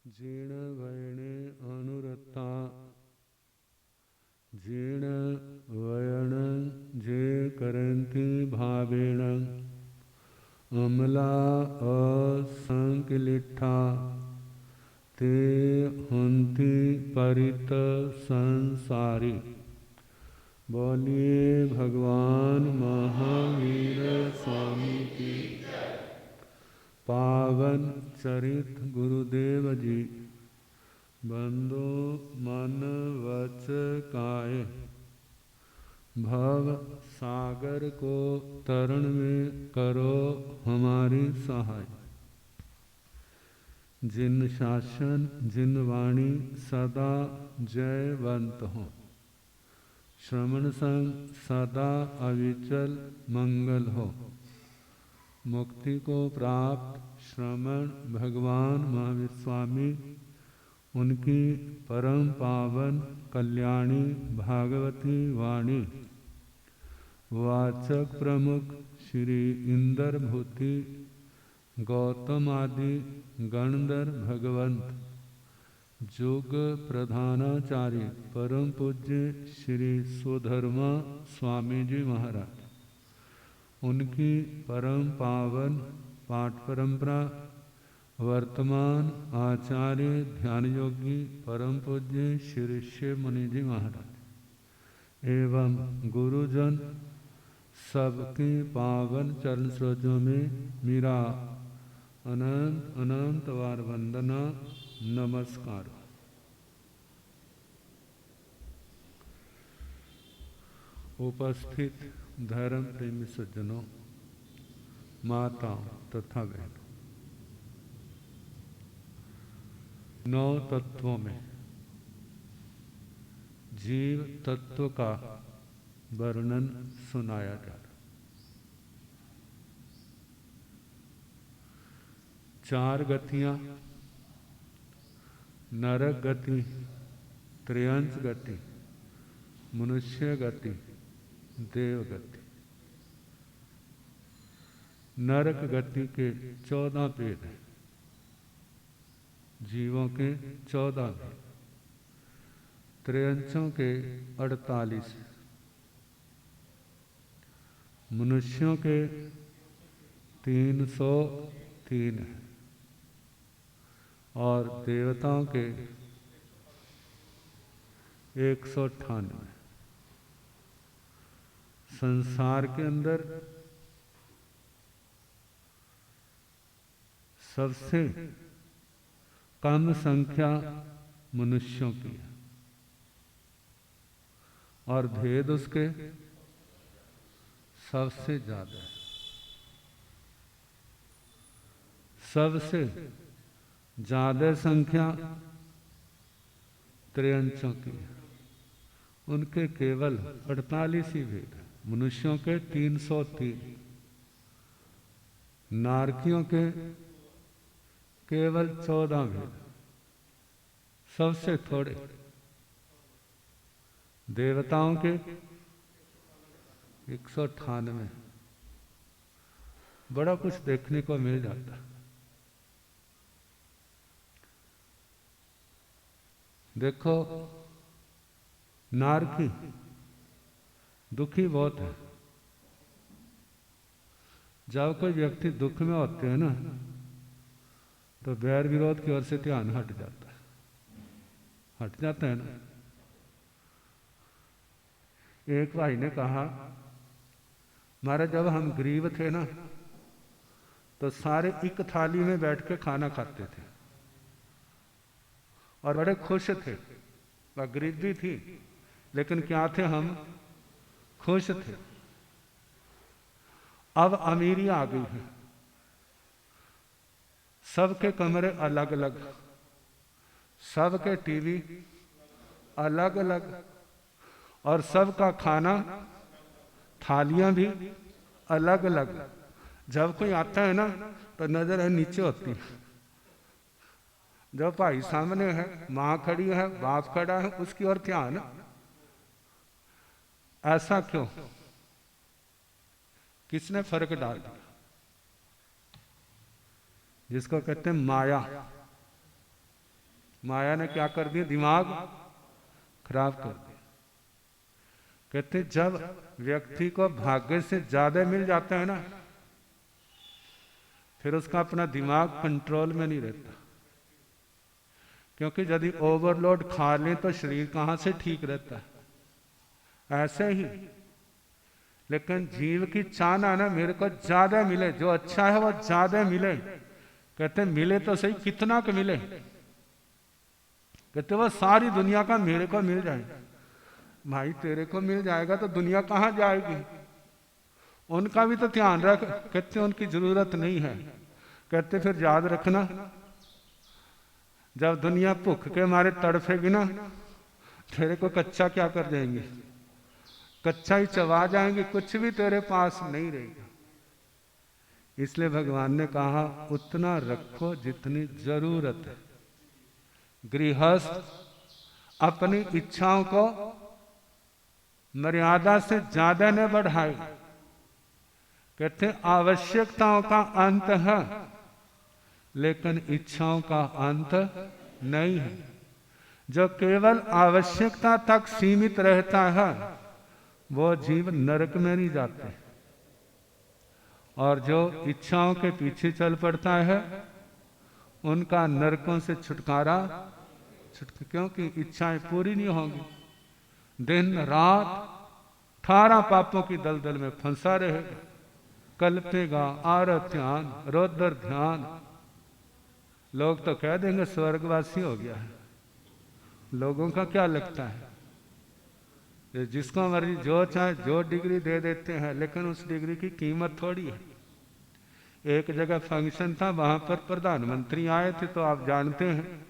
जीर्ण वयने अनुरता जीर्ण वयन जे करन्ति भावेन अमला असंकलिठा ते हन्ति परित संसारी। बोलिए भगवान महावीर स्वामी की। पावन चरित गुरुदेव जी बंदो मन वच काए भव सागर को तरण में करो हमारी सहाय। जिन शासन जिन वाणी सदा जयवंत हो श्रवण संग सदा अविचल मंगल हो। मुक्ति को प्राप्त श्रमण भगवान महावीर स्वामी उनकी परम पावन कल्याणी भागवती वाणी वाचक प्रमुख श्री इंदर भूति गौतम आदि गणधर भगवंत जोग प्रधानाचार्य परम पूज्य श्री स्वधर्मा स्वामी जी महाराज उनकी परम पावन पाठ परंपरा वर्तमान आचार्य ध्यान योगी परम पूज्य श्री शिव मुनि जी महाराज एवं गुरुजन सबके पावन चरण सरोजों में मेरा अनंत अनंत वार वंदना नमस्कार। उपस्थित धर्म प्रेमी सज्जनों, माताओं तथा बहनों, 9 तत्वों में जीव तत्व का वर्णन सुनाया जा रहा। 4 गतियां नरक गति, त्रियंच गति, मनुष्य गति, देव गति। नरक गति के 14 भेद हैं, जीवों के 14 भेद, त्रियंचों के 48, मनुष्यों के 303 हैं और देवताओं के 198। संसार के अंदर सबसे कम संख्या मनुष्यों की है और भेद उसके सबसे ज्यादा है। सबसे ज्यादा संख्या त्रियंचों की है, उनके केवल 48 ही भेद है। मनुष्यों के 303, नारकियों के केवल 14 भेद, सबसे थोड़े। देवताओं के 198, बड़ा कुछ देखने को मिल जाता है। देखो, नारकी दुखी बहुत है। जब कोई व्यक्ति दुख में होते हैं ना, तो बैर विरोध की ओर से ध्यान हट जाता है ना। एक भाई ने कहा, महाराज जब हम गरीब थे ना, तो सारे एक थाली में बैठ के खाना खाते थे और बड़े खुश थे। वह गरीबी थी, लेकिन क्या थे हम? खुश थे। अब अमीरी आ गई है, सबके कमरे अलग अलग, सबके टीवी अलग अलग और सबका खाना थालियां भी अलग अलग। जब कोई आता है ना, तो नजर नीचे होती है। जब भाई सामने है, मां खड़ी है, बाप खड़ा है, उसकी ओर ध्यान। ऐसा क्यों? किसने फर्क डाल दिया? जिसको कहते हैं माया। माया ने क्या कर दिया, दिमाग खराब कर दिया। कहते जब व्यक्ति को भाग्य से ज्यादा मिल जाता है ना, फिर उसका अपना दिमाग कंट्रोल में नहीं रहता, क्योंकि यदि ओवरलोड खा लें तो शरीर कहां से ठीक रहता है। ऐसे ही लेकिन जीव की चाहना ना, मेरे को ज्यादा मिले, जो अच्छा है वो ज्यादा मिले। कहते मिले तो सही, कितना का मिले, कहते वो सारी दुनिया का मेरे को मिल जाए। भाई तेरे को मिल जाएगा तो दुनिया कहां जाएगी, उनका भी तो ध्यान रख। कहते उनकी जरूरत नहीं है। कहते फिर याद रखना, जब दुनिया भूख के मारे तड़फेगी ना, तेरे को कच्चा क्या कर देंगे, कच्चा ही चबा जाएंगे, कुछ भी तेरे पास नहीं रहेगा। इसलिए भगवान ने कहा उतना रखो जितनी जरूरत है। गृहस्थ अपनी इच्छाओं को मर्यादा से ज्यादा न बढ़ाए। कहते आवश्यकताओं का अंत है, लेकिन इच्छाओं का अंत नहीं है। जो केवल आवश्यकता तक सीमित रहता है वो जीव नरक में नहीं जाते, और जो इच्छाओं के पीछे चल पड़ता है उनका नरकों से छुटकारा क्योंकि इच्छाएं पूरी नहीं होंगी। दिन रात 18 पापों की दलदल में फंसा रहेगा, कल्पेगा आरत ध्यान रौद्र ध्यान। लोग तो कह देंगे स्वर्गवासी हो गया है। लोगों का क्या लगता है, जिसको मर्जी जो चाहे जो डिग्री दे देते हैं, लेकिन उस डिग्री की कीमत थोड़ी है। एक जगह फंक्शन था, वहां पर प्रधानमंत्री आए थे, तो आप जानते हैं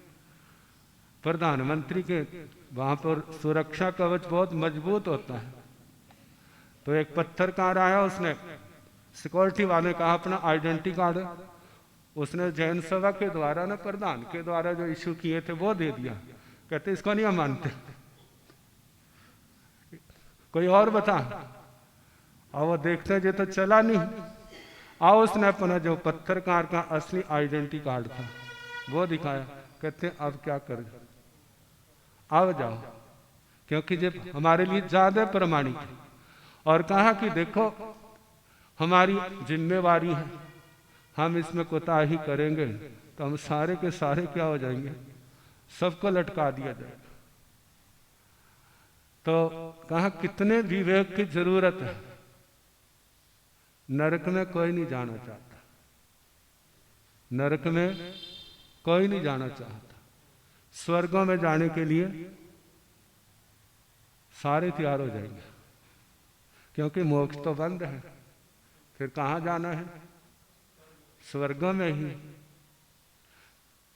प्रधानमंत्री के वहां पर सुरक्षा कवच बहुत मजबूत होता है। तो एक पत्रकार आया, उसने सिक्योरिटी वाले कहा अपना आइडेंटिटी कार्ड, उसने जैन सभा के द्वारा ना प्रधान के द्वारा जो इशू किए थे वो दे दिया। कहते इसको नहीं हम मानते, कोई और बता। और वो देखते जे तो चला नहीं। आओ उसने अपना जो पत्रकार का असली आइडेंटिटी कार्ड था वो दिखाया। कहते अब क्या कर, अब जाओ, क्योंकि जब हमारे लिए ज्यादा प्रमाणिक है। और कहा कि देखो हमारी जिम्मेवारी है, हम इसमें कोताही करेंगे तो हम सारे के सारे क्या हो जाएंगे, सबको लटका दिया जाएगा। तो कहा कितने विवेक की जरूरत है। नरक में कोई नहीं जाना चाहता, नरक में कोई नहीं जाना चाहता। स्वर्गों में जाने के लिए सारे तैयार हो जाएंगे, क्योंकि मोक्ष तो बंद है। फिर कहां जाना है, स्वर्गों में ही।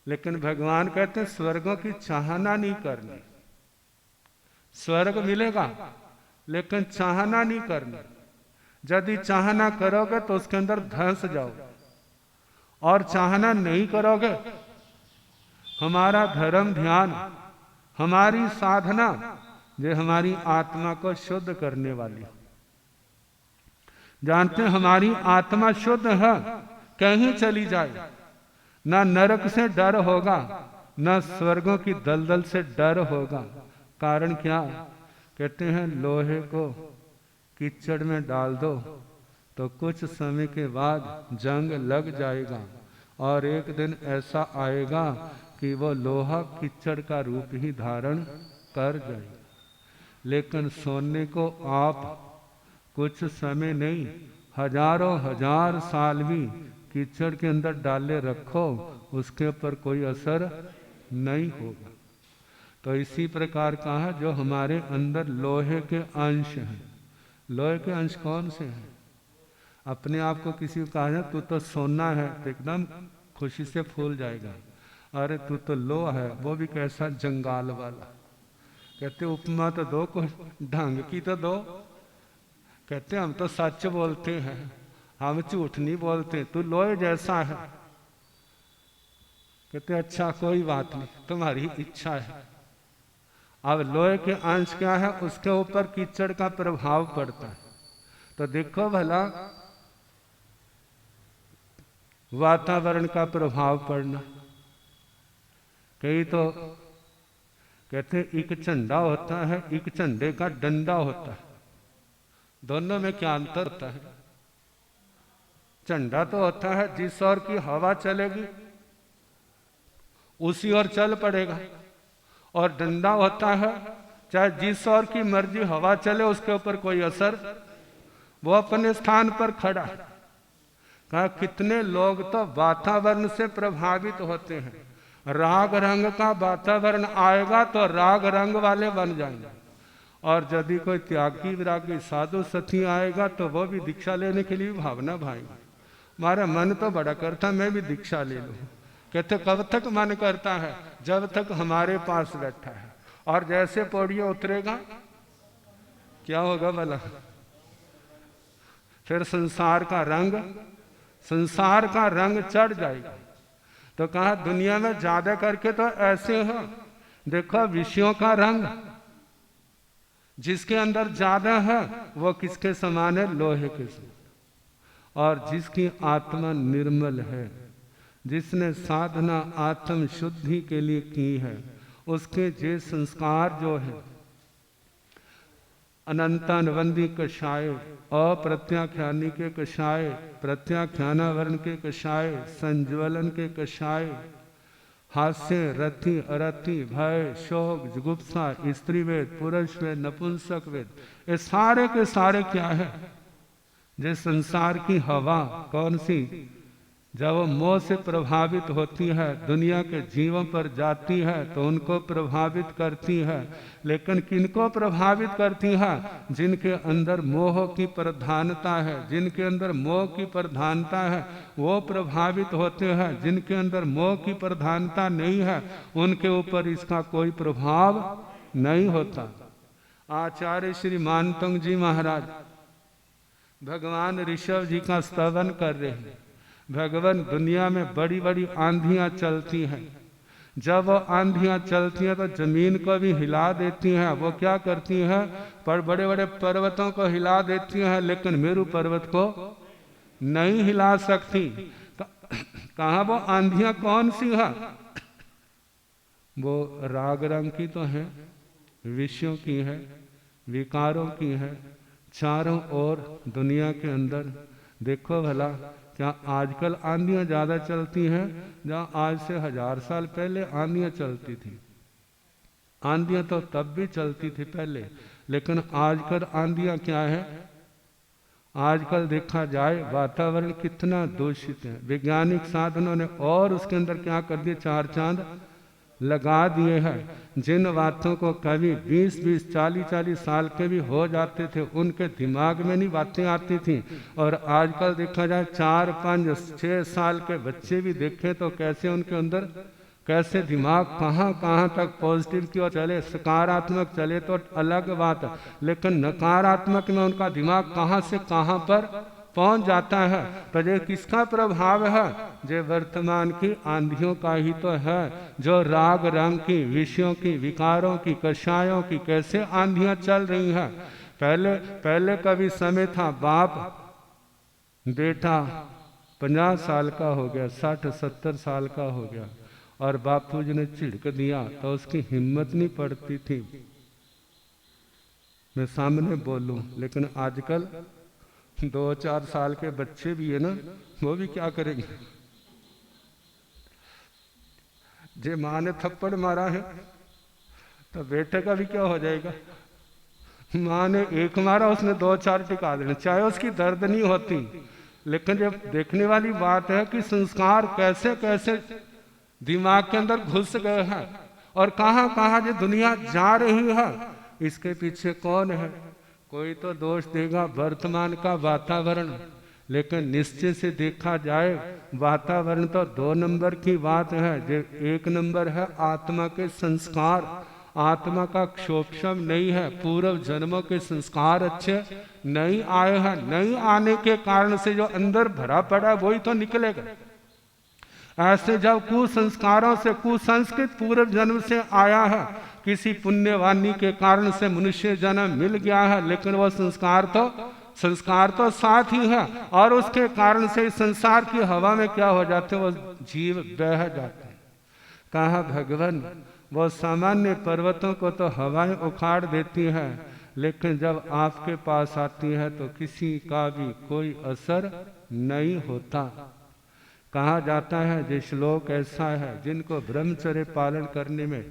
लेकिन भगवान कहते हैं स्वर्गों की चाहना नहीं करनी। स्वर्ग मिलेगा लेकिन चाहना नहीं करनी। यदि चाहना करोगे तो उसके अंदर धंस जाओगे, और चाहना नहीं करोगे, हमारा धर्म ध्यान हमारी साधना जो हमारी आत्मा को शुद्ध करने वाली। जानते हैं हमारी आत्मा शुद्ध है, कहीं चली जाए ना नरक से डर होगा, ना स्वर्गों की दलदल से डर होगा। कारण क्या, कहते हैं लोहे को कीचड़ में डाल दो तो कुछ समय के बाद जंग लग जाएगा, और एक दिन ऐसा आएगा कि वो लोहा कीचड़ का रूप ही धारण कर जाएगा। लेकिन सोने को आप कुछ समय नहीं, हजारों हजार साल भी कीचड़ के अंदर डाले रखो, उसके ऊपर कोई असर नहीं होगा। तो इसी प्रकार कहा जो हमारे अंदर लोहे के अंश हैं। लोहे के अंश कौन से हैं? अपने आप को किसी को कहा तू तो सोना है तो एकदम खुशी से फूल जाएगा, अरे तू तो लोहा है, वो भी कैसा जंगाल वाला। कहते उपमा तो दो, कोई ढंग की तो दो। कहते हम तो सच बोलते हैं, हम झूठ नहीं बोलते, तू लोहे जैसा है। कहते अच्छा कोई बात नहीं, तुम्हारी इच्छा है। अब लोहे के अंश क्या है, उसके ऊपर कीचड़ का प्रभाव पड़ता है। तो देखो भला वातावरण का प्रभाव पड़ना, कई तो कहते एक झंडा होता है, एक झंडे का डंडा होता है। दोनों में क्या अंतर होता है? झंडा तो होता है जिस ओर की हवा चलेगी उसी ओर चल पड़ेगा, और डंडा होता है चाहे जिस ओर की मर्जी हवा चले उसके ऊपर कोई असर, वो अपने स्थान पर खड़ा है। कहा कितने लोग तो वातावरण से प्रभावित होते हैं, राग रंग का वातावरण आएगा तो राग रंग वाले बन जाएंगे, और यदि कोई त्यागी विरागी साधु सथी आएगा तो वो भी दीक्षा लेने के लिए भावना भाएंगे। हमारा मन तो बड़ा करता मैं भी दीक्षा ले लूं। कहते कब तक मन करता है? जब तक हमारे पास बैठा है, और जैसे पौड़ियां उतरेगा क्या होगा भला? फिर संसार का रंग चढ़ जाएगा। तो कहा दुनिया में ज्यादा करके तो ऐसे हो, देखो विषयों का रंग जिसके अंदर ज्यादा है वो किसके समान है? लोहे के समान। और जिसकी आत्मा निर्मल है, जिसने साधना आत्म शुद्धि के लिए की है, उसके जे संस्कार जो है अनंतानवंदी कषाय, अप्रत्याख्यानी के कषाय, प्रत्याख्यानावरण के कषाय, संज्वलन के कषाय, हास्य, रति, अरति, भय, शोक, जुगुप्सा, स्त्री वेद, पुरुष वेद, नपुंसक वेद, ये सारे के सारे क्या है? जो संसार की हवा कौन सी, जब वो मोह से प्रभावित होती है, दुनिया के जीवों पर जाती है तो उनको प्रभावित करती है। लेकिन किनको प्रभावित करती है? जिनके अंदर मोह की प्रधानता है, जिनके अंदर मोह की प्रधानता है वो प्रभावित होते हैं। जिनके अंदर मोह की प्रधानता नहीं है उनके ऊपर इसका कोई प्रभाव नहीं होता। आचार्य श्री मानतंग जी महाराज भगवान ऋषभ जी का स्तवन कर रहे हैं। भगवान दुनिया में बड़ी बड़ी आंधियां चलती हैं, जब वो आंधियां चलती हैं तो जमीन को भी हिला देती हैं। वो क्या करती हैं? पर बड़े बड़े पर्वतों को हिला देती हैं, लेकिन मेरू पर्वत को नहीं हिला सकती। तो कहाँ वो आंधियां कौन सी है? वो राग रंग की तो है, विषयों की है, विकारों की है। चारों ओर दुनिया के अंदर देखो भला, क्या आजकल आंधियां ज्यादा चलती हैं? जहाँ आज से 1000 साल पहले आंधियां चलती थी। आंधियां तो तब भी चलती थी पहले, लेकिन आजकल आंधियां क्या है? आजकल देखा जाए वातावरण कितना दूषित है। वैज्ञानिक साधनों ने और उसके अंदर क्या कर दिए? 4 चांद लगा दिए हैं। जिन बातों को कभी 20-20, 40-40 साल के भी हो जाते थे उनके दिमाग में नहीं बातें आती थी, और आजकल देखा जाए 4, 5, 6 साल के बच्चे भी देखें तो कैसे उनके अंदर कैसे दिमाग कहाँ कहाँ तक पॉजिटिव की ओर चले, सकारात्मक चले तो अलग बात है, लेकिन नकारात्मक में उनका दिमाग कहाँ से कहाँ पर पहुंच जाता है। तो ये किसका प्रभाव है? जो वर्तमान की आंधियों का ही तो है, जो राग रंग की, विषयों की, विकारों की, कषायों की कैसे आंधियां चल रही हैं। पहले का भी समय था, बाप बेटा 50 साल का हो गया, 60-70 साल का हो गया, और बापू जी ने चिढ़क दिया तो उसकी हिम्मत नहीं पड़ती थी मैं सामने बोलूं। लेकिन आजकल 2-4 साल के बच्चे भी है ना, वो भी क्या करेंगे? जे माँ ने थप्पड़ मारा है तो बेटे का भी क्या हो जाएगा? माँ ने एक मारा, उसने 2-4 टिका देना, चाहे उसकी दर्द नहीं होती। लेकिन जब देखने वाली बात है कि संस्कार कैसे कैसे दिमाग के अंदर घुस गए हैं, और कहाँ कहाँ जो दुनिया जा रही है, इसके पीछे कौन है? कोई तो दोष देगा वर्तमान का वातावरण, लेकिन निश्चय से देखा जाए वातावरण तो 2 नंबर की बात है। जो 1 नंबर है आत्मा के संस्कार। आत्मा का क्षोभम नहीं है, पूर्व जन्मों के संस्कार अच्छे नहीं आए हैं। नहीं आने के कारण से जो अंदर भरा पड़ा है वही तो निकलेगा। ऐसे जब कुसंस्कारों से, कुसंस्कृत पूर्व जन्म से आया है, किसी पुण्यवानी के कारण से मनुष्य जन्म मिल गया है, लेकिन वो संस्कार तो साथ ही है, और उसके कारण से इस संसार की हवा में क्या हो जाते हैं? वो जीव बह जाते हैं। कहा भगवान वो सामान्य पर्वतों को तो हवाएं उखाड़ देती है, लेकिन जब आपके पास आती है तो किसी का भी कोई असर नहीं होता। कहा जाता है जो श्लोक ऐसा है जिनको ब्रह्मचर्य पालन करने में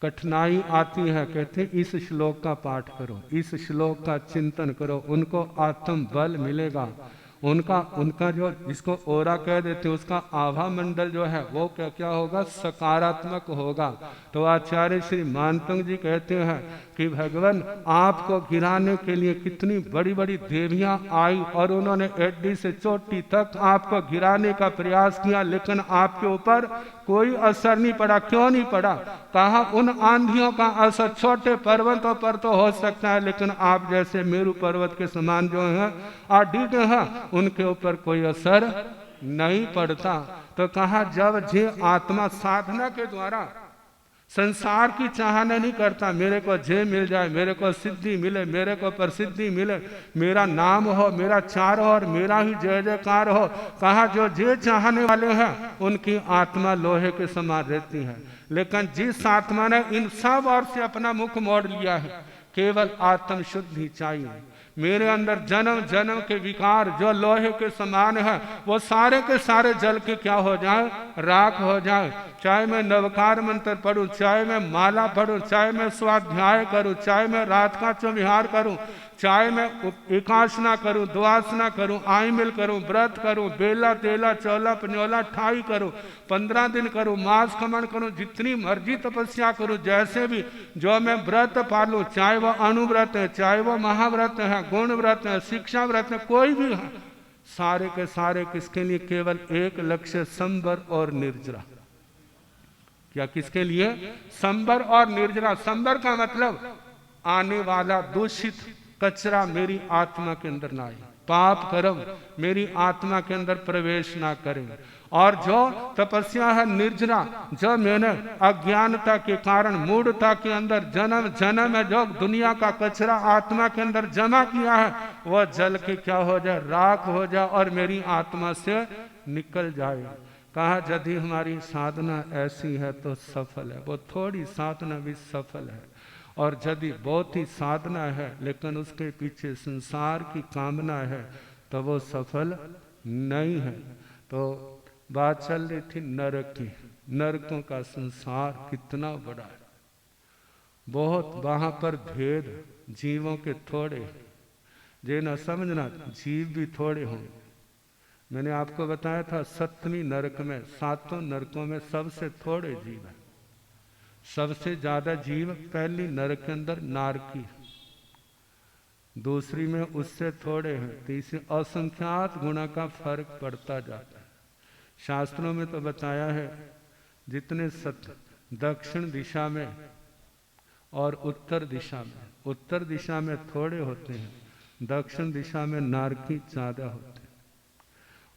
कठिनाई आती है, कहते इस श्लोक का पाठ करो, इस श्लोक का चिंतन करो, उनको आत्म बल मिलेगा। उनका उनका जो जिसको ओरा कह देते हैं उसका आभा मंडल जो है वो क्या क्या होगा, सकारात्मक होगा। तो आचार्य श्री मानतंग जी कहते हैं कि भगवान आपको गिराने के लिए कितनी बड़ी बड़ी देवियां आई और उन्होंने एड्डी से चोटी तक आपको गिराने का प्रयास किया, लेकिन आपके ऊपर कोई असर नहीं पड़ा। क्यों नहीं पड़ा? कहा उन आंधियों का असर छोटे पर्वतों पर तो हो सकता है, लेकिन आप जैसे मेरू पर्वत के समान जो है अडिग है उनके ऊपर कोई असर नहीं पड़ता। तो कहा जब जे आत्मा साधना के द्वारा संसार की चाहना नहीं करता, मेरे को जय मिल जाए, मेरे को सिद्धि मिले, मेरे को प्रसिद्धि मिले, मेरा नाम हो, मेरा चार हो और मेरा ही जय जयकार हो। कहा जो जे चाहने वाले हैं उनकी आत्मा लोहे के समान रहती है, लेकिन जिस आत्मा ने इन सब ओर से अपना मुख मोड़ लिया है, केवल आत्म शुद्धि चाहिए, मेरे अंदर जन्म जन्म के विकार जो लोहे के समान है वो सारे के सारे जल के क्या हो जाए, राख हो जाए। चाहे मैं नवकार मंत्र पढ़ूं, चाहे मैं माला पढ़ूं, चाहे मैं स्वाध्याय करूं, चाहे मैं रात का चौविहार करूं, चाहे मैं एकासना करूं, द्वासना करूं, आईमिल करूं, व्रत करूं, बेला तेला चौला पंजोला ठाई करूं, 15 दिन करूं, मास खमन करूं, जितनी मर्जी तपस्या करूं, जैसे भी जो मैं व्रत पालूं, चाहे वो अनुव्रत है, चाहे वो महाव्रत है, गुण व्रत है, शिक्षा व्रत है, कोई भी है, सारे के सारे किसके लिए? केवल एक लक्ष्य, संबर और निर्जरा। क्या किसके लिए? संबर और निर्जरा। संबर का मतलब आने वाला दूषित कचरा मेरी आत्मा के अंदर ना आए, पाप कर्म मेरी आत्मा के अंदर प्रवेश ना करें। और जो तपस्या है निर्जरा, जो मैंने अज्ञानता के कारण मूढ़ता के अंदर जन्म जन्म में जो दुनिया का कचरा आत्मा के अंदर जमा किया है वह जल के क्या हो जाए, राख हो जाए और मेरी आत्मा से निकल जाए। कहा यदि हमारी साधना ऐसी है तो सफल है, वो थोड़ी साधना भी सफल है। और यदि बहुत ही साधना है लेकिन उसके पीछे संसार की कामना है तो वो सफल नहीं है। तो बात चल रही थी नरक की, नरकों का संसार कितना बड़ा है, बहुत वहां पर भेद जीवों के थोड़े, जे न समझना जीव भी थोड़े हों। मैंने आपको बताया था 7वीं नरक में, 7 नरकों में सबसे थोड़े जीव हैं, सबसे ज्यादा जीव पहली नरक के अंदर नारकी, दूसरी में उससे थोड़े हैं, तीसरी असंख्यात गुणा का फर्क पड़ता जाता है। शास्त्रों में तो बताया है जितने दक्षिण दिशा में और उत्तर दिशा में, उत्तर दिशा में थोड़े होते हैं, दक्षिण दिशा में नारकी ज्यादा होते हैं।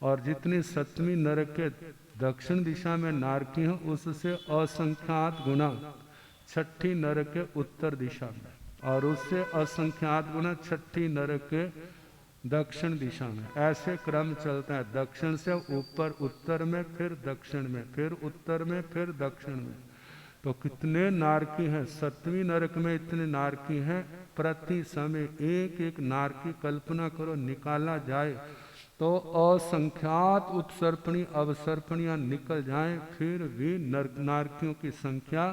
और जितनी 7वीं नरक के दक्षिण दिशा में नारकी हैं उससे असंख्यात गुना 6ठी नरक के उत्तर दिशा में, और उससे असंख्यात गुना 6ठी नरक के दक्षिण दिशा में। ऐसे क्रम चलता है, दक्षिण से ऊपर, उत्तर में, फिर दक्षिण में, फिर उत्तर में, फिर दक्षिण में। तो कितने नारकी हैं, 7वीं नरक में इतने नारकी हैं, प्रति समय एक एक नारकी कल्पना करो निकाला जाए तो असंख्यात उत्सर्पणी अवसर्पणियां निकल जाएं, फिर भी नारकियों की संख्या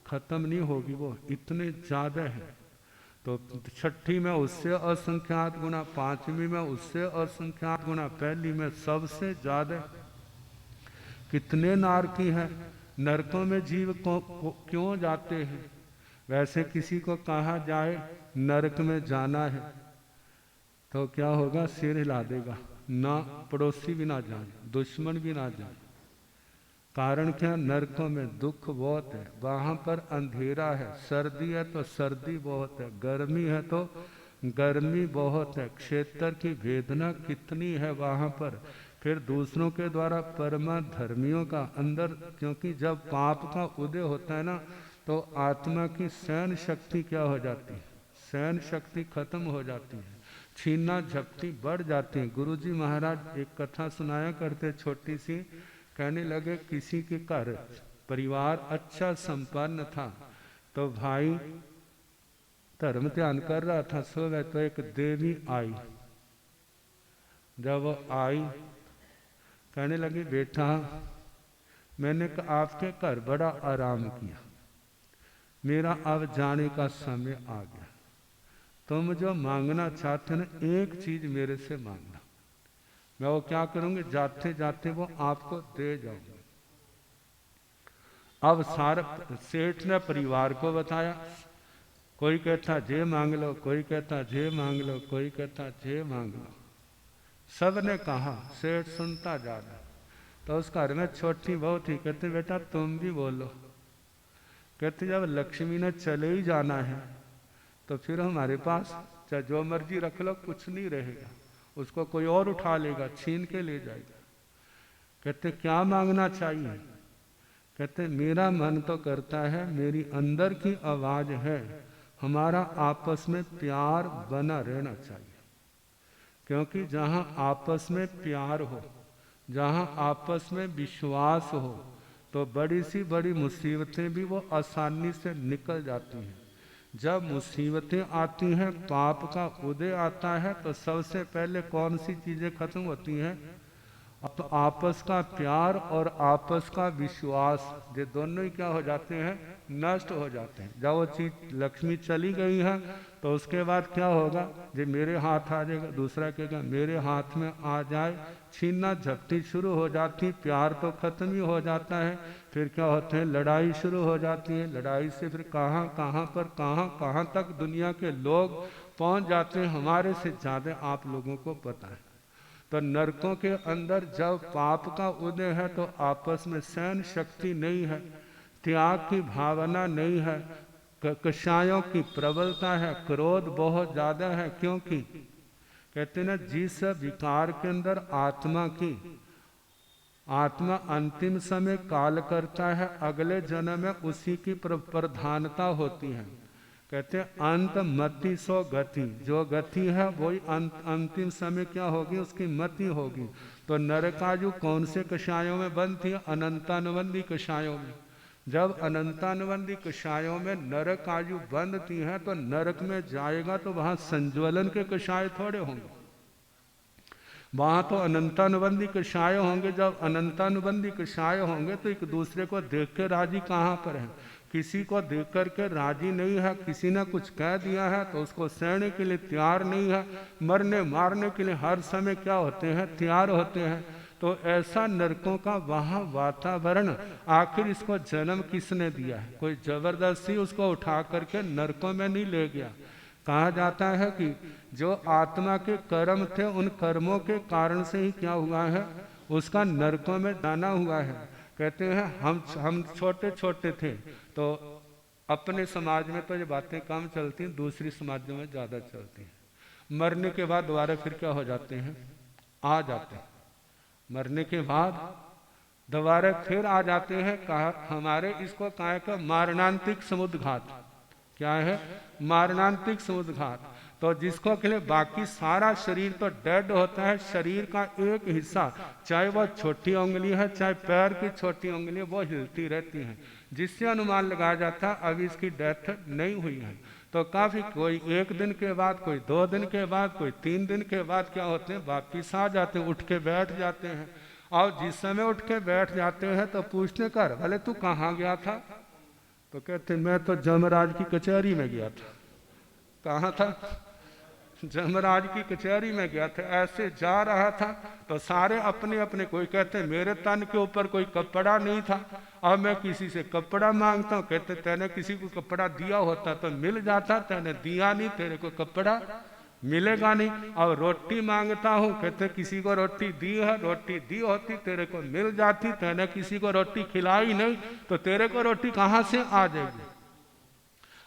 खत्म नहीं होगी, वो इतने ज्यादा है। तो 6ठी में उससे असंख्यात गुना, 5वीं में उससे असंख्यात गुना, पहली में सबसे ज्यादा। कितने नारकी हैं, नरकों में जीव को क्यों जाते हैं? वैसे किसी को कहा जाए नरक में जाना है तो क्या होगा, सिर हिला देगा, ना पड़ोसी भी ना जाए, दुश्मन भी ना जाए। कारण क्या? नरकों में दुख बहुत है, वहां पर अंधेरा है, सर्दी है तो सर्दी बहुत है, गर्मी है तो गर्मी बहुत है, क्षेत्र की वेदना कितनी है वहां पर। फिर दूसरों के द्वारा परमा धर्मियों का अंदर, क्योंकि जब पाप का उदय होता है ना तो आत्मा की सहन शक्ति क्या हो जाती है, सहन शक्ति खत्म हो जाती है, छीना झपटी बढ़ जाती है। गुरुजी महाराज एक कथा सुनाया करते छोटी सी, कहने लगे किसी के घर परिवार अच्छा संपन्न था, तो भाई धर्म ध्यान कर रहा था, सुबह तो एक देवी आई। जब वो आई कहने लगी बेटा मैंने आपके घर बड़ा आराम किया, मेरा अब जाने का समय आ गया, तुम जो मांगना चाहते ना एक चीज मेरे से मांगना, मैं वो क्या करूंगी, जाते जाते वो आपको दे जाऊंगी। अब सारा सेठ ने परिवार को बताया, कोई कहता जे मांग लो, कोई कहता जे मांग लो, कोई कहता जे मांग लो। सब ने कहा, सेठ सुनता जा रहा। तो उस घर में छोटी बहू थी, कहते बेटा तुम भी बोलो। कहते जब लक्ष्मी ने चले ही जाना है तो फिर हमारे पास चाहे जो मर्जी रख लो कुछ नहीं रहेगा, उसको कोई और उठा लेगा, छीन के ले जाएगा। कहते क्या मांगना चाहिए? कहते मेरा मन तो करता है, मेरी अंदर की आवाज है, हमारा आपस में प्यार बना रहना चाहिए, क्योंकि जहां आपस में प्यार हो, जहां आपस में विश्वास हो, तो बड़ी सी बड़ी मुसीबतें भी वो आसानी से निकल जाती हैं। जब मुसीबतें आती हैं, पाप का उदय आता है, तो सबसे पहले कौन सी चीजें खत्म होती हैं? अब आपस का प्यार और आपस का विश्वास, ये दोनों ही क्या हो जाते हैं? नष्ट हो जाते हैं। जब वो चीज लक्ष्मी चली गई है तो उसके बाद क्या होगा? जो मेरे हाथ आ जाएगा, दूसरा कहेगा मेरे हाथ में आ जाए, छीनना झपटी शुरू हो जाती, प्यार तो खत्म ही हो जाता है। फिर क्या होते हैं? लड़ाई शुरू हो जाती है। लड़ाई से फिर कहाँ कहाँ तक दुनिया के लोग पहुंच जाते हैं, हमारे से ज्यादा आप लोगों को पता है। तो नरकों के अंदर जब पाप का उदय है तो आपस में सहन शक्ति नहीं है, त्याग की भावना नहीं है, कषायों की प्रबलता है, क्रोध बहुत ज्यादा है। क्योंकि कहते ना जिस विकार के अंदर आत्मा अंतिम समय काल करता है, अगले जन्म में उसी की प्रधानता होती है। कहते हैं अंत मति सो गति, जो गति है वही अंतिम समय क्या होगी? उसकी मति होगी। तो नरकायु कौन से कषायों में बंद थी? अनंतानुबंधी कषायों में। जब अनंतानुबंधी कषायों में नरकायु बंद थी है तो नरक में जाएगा तो वहां संज्वलन के कषाय थोड़े होंगे, वहां तो अनंतानुबंधी कषाय होंगे। जब अनंतानुबंधी कषाय होंगे तो एक दूसरे को देख के राजी कहाँ पर है? किसी को देख करके राजी नहीं है। किसी ने कुछ कह दिया है तो उसको सहने के लिए तैयार नहीं है। मरने मारने के लिए हर समय क्या होते हैं? तैयार होते हैं। तो ऐसा नरकों का वहाँ वातावरण। आखिर इसको जन्म किसने दिया है? कोई जबरदस्ती उसको उठा करके नरकों में नहीं ले गया। कहा जाता है कि जो आत्मा के कर्म थे, उन कर्मों के कारण से ही क्या हुआ है? उसका नरकों में जाना हुआ है। कहते हैं हम छोटे छोटे थे तो अपने समाज में तो ये बातें कम चलती हैं, दूसरी समाजों में ज़्यादा चलती हैं। मरने के बाद दोबारा फिर क्या हो जाते हैं? आ जाते हैं। मरने के बाद दोबारा फिर आ जाते हैं। कहा हमारे इसको कहा का मारणांतिक समुद्घात। क्या है? मारणांतिक समुद्घात। तो जिसको के लिए बाकी सारा शरीर तो डेड होता है, शरीर का एक हिस्सा, चाहे वह छोटी उंगली है चाहे पैर की छोटी उंगली है, वो हिलती रहती है, जिससे अनुमान लगाया जाता है अभी इसकी डेथ नहीं हुई है। तो काफी कोई 1 दिन के बाद, कोई 2 दिन के बाद, कोई 3 दिन के बाद क्या होते हैं? वापिस आ जाते हैं, उठ के बैठ जाते हैं। और जिस समय उठ के बैठ जाते हैं तो पूछते कर भले तू कहाँ गया था? तो कहते मैं तो जमराज की कचहरी में गया था। कहाँ था? जमराज की कचहरी में गया था। ऐसे जा रहा था तो सारे अपने अपने, कोई कहते मेरे तन के ऊपर कोई कपड़ा नहीं था, अब मैं किसी से कपड़ा मांगता हूँ। कहते तेने किसी को कपड़ा दिया होता तो मिल जाता, तेने दिया नहीं, तेरे को कपड़ा मिलेगा नहीं। और रोटी मांगता हूँ, कहते किसी को रोटी दी है, रोटी दी होती तेरे को मिल जाती, तेने किसी को रोटी खिलाई नहीं तो तेरे को रोटी कहाँ से आ जाएगी?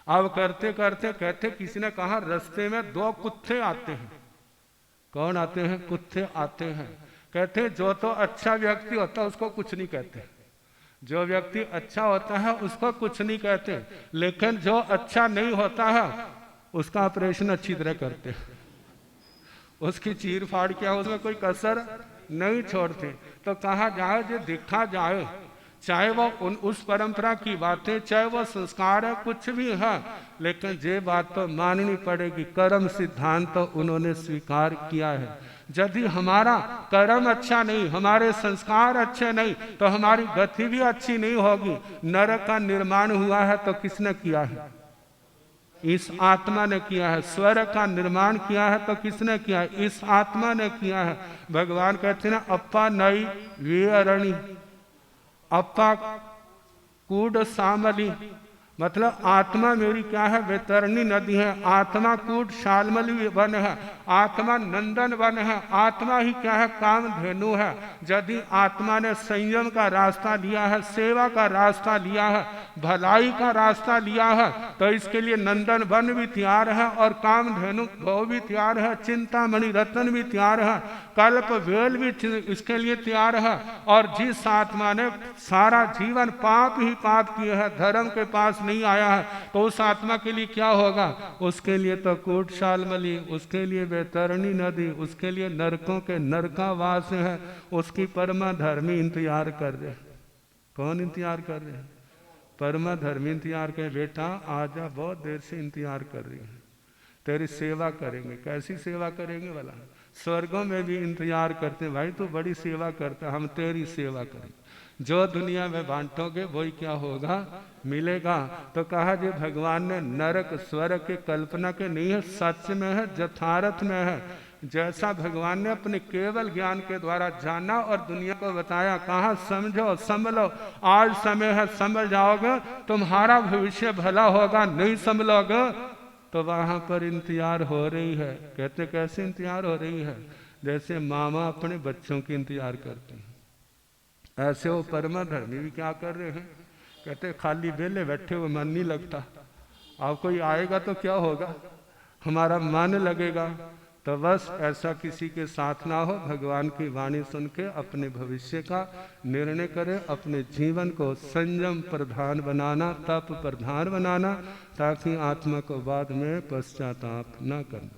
अब करते करते कहते किसी ने कहा रास्ते में 2 कुत्ते आते हैं। कौन आते हैं? कुत्ते आते हैं। कहते जो तो अच्छा व्यक्ति होता है उसको कुछ नहीं कहते, जो व्यक्ति अच्छा होता है उसको कुछ नहीं कहते, लेकिन जो अच्छा नहीं होता है उसका ऑपरेशन अच्छी तरह करते हैं, उसकी चीर फाड़ किया, उसमें कोई कसर नहीं छोड़ते। तो कहा जाए जो देखा जाए, चाहे वो उस परंपरा की बातें, चाहे वो संस्कार है, कुछ भी है, लेकिन ये बात तो माननी पड़ेगी, कर्म सिद्धांत तो उन्होंने स्वीकार किया है। यदि हमारा कर्म अच्छा नहीं, हमारे संस्कार अच्छे नहीं, तो हमारी गति भी अच्छी नहीं होगी। नरक का निर्माण हुआ है तो किसने किया है? इस आत्मा ने किया है। स्वर्ग का निर्माण किया है तो किसने किया है? इस आत्मा ने किया है। भगवान कहते हैं ना, अप्पा नई वे अरणी, अप्पा कूड सामली, मतलब आत्मा मेरी क्या है? वैतरणी नदी है। आत्मा कूट शालमली वन है, आत्मा नंदन वन है, आत्मा ही क्या है? कामधेनु है। यदि आत्मा ने संयम का रास्ता लिया है, सेवा का रास्ता लिया है, भलाई का रास्ता लिया है, तो इसके लिए नंदन वन भी तैयार है और कामधेनु गौ भी तैयार है, चिंतामणि रत्न भी तैयार है, कल्प वेल भी इसके लिए तैयार है। और जिस आत्मा ने सारा जीवन पाप ही पाप किए है, धर्म के पास नहीं आया है, तो उस आत्मा के लिए क्या होगा? उसके लिए तो कूट शालमली, उसके लिए वैतरणी नदी, उसके लिए नरकों के नरकावास है। उसकी परमा धर्मी इंतजार कर रहे। कौन इंतजार कर रहे हैं? परमा धर्मी इंतजार कर, बेटा आजा, बहुत देर से इंतजार कर रही है, तेरी सेवा करेंगे। कैसी सेवा करेंगे वाला? स्वर्गों में भी इंतजार करते, भाई तू बड़ी सेवा करता, हम तेरी सेवा करेंगे। जो दुनिया में बांटोगे वही क्या होगा? मिलेगा। तो कहा जी भगवान ने नरक स्वर्ग के कल्पना के नहीं है, सच में है, यथार्थ में है। जैसा भगवान ने अपने केवल ज्ञान के द्वारा जाना और दुनिया को बताया, कहा समझो संभलो, आज समय है, समझ जाओगे तुम्हारा भविष्य भला होगा, नहीं संभलोगे तो वहां पर इंतजार हो रही है। कहते कैसे इंतजार हो रही है? जैसे मामा अपने बच्चों की इंतजार करते हैं, ऐसे वो परमा धर्मी भी क्या कर रहे हैं? कहते खाली बेले बैठे हुए मन नहीं लगता, अब कोई आएगा तो क्या होगा? हमारा मन लगेगा। तो बस ऐसा किसी के साथ ना हो। भगवान की वाणी सुन के अपने भविष्य का निर्णय करें, अपने जीवन को संयम प्रधान बनाना, तप प्रधान बनाना, ताकि आत्मा को बाद में पश्चाताप न करना।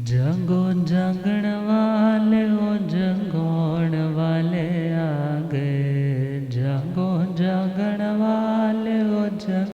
जागो जागना